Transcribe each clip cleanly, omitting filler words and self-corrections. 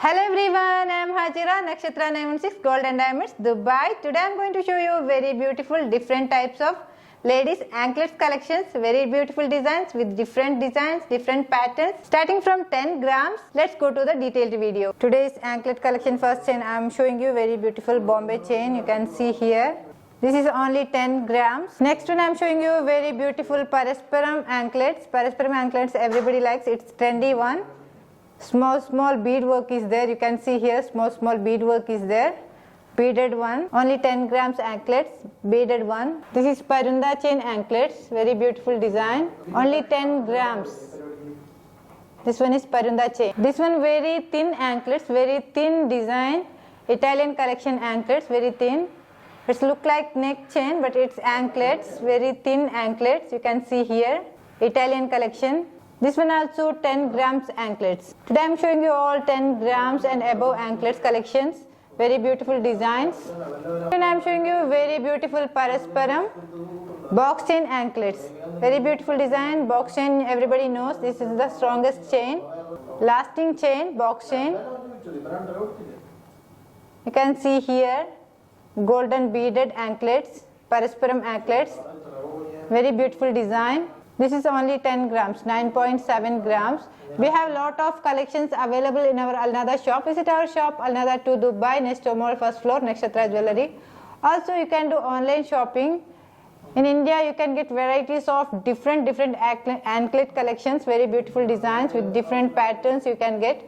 Hello everyone, I am Hajira, Nakshathra 916 Gold and Diamonds, Dubai. Today I am going to show you very beautiful different types of ladies anklets collections. Very beautiful designs with different designs, different patterns. Starting from 10 grams, let's go to the detailed video. Today's anklet collection first chain, I am showing you very beautiful Bombay chain. You can see here. This is only 10 grams. Next one I am showing you very beautiful Parasparam anklets. Parasparam anklets everybody likes, it's trendy one. Small bead work is there. You can see here small bead work is there. Beaded one. Only 10 grams anklets. Beaded one. This is Parunda chain anklets. Very beautiful design. Only 10 grams. This one is Parunda chain. This one very thin anklets. Very thin design. Italian collection anklets. Very thin. It's look like neck chain but it's anklets. Very thin anklets. You can see here. Italian collection. This one also 10 grams anklets. Today I am showing you all 10 grams and above anklets collections. Very beautiful designs. And I am showing you very beautiful Parasparam box chain anklets. Very beautiful design. Box chain everybody knows. This is the strongest chain. Lasting chain, box chain. You can see here golden beaded anklets, Parasparam anklets. Very beautiful design. This is only 10 grams, 9.7 grams. We have lot of collections available in our Alnada shop. Visit our shop, Alnada 2 Dubai, Nesto Mall, first floor, Nakshathra Jewelry. Also, you can do online shopping. In India, you can get varieties of different anklet collections, very beautiful designs with different patterns you can get.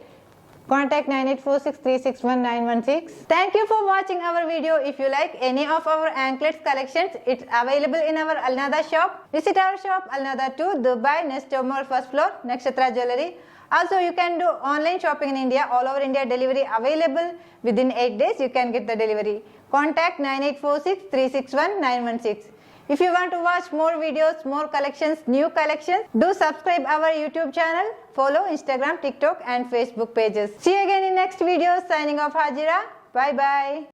Contact 9846361916. Thank you for watching our video. If you like any of our anklets collections, it's available in our Alnada shop. Visit our shop Alnada 2 Dubai, Nesto Mall, first floor, Nakshathra Jewelry. Also, you can do online shopping in India. All over India delivery available. Within 8 days, you can get the delivery. Contact 9846361916. If you want to watch more videos, more collections, new collections, do subscribe our YouTube channel, follow Instagram, TikTok and Facebook pages. See you again in next video. Signing off Hajira. Bye bye.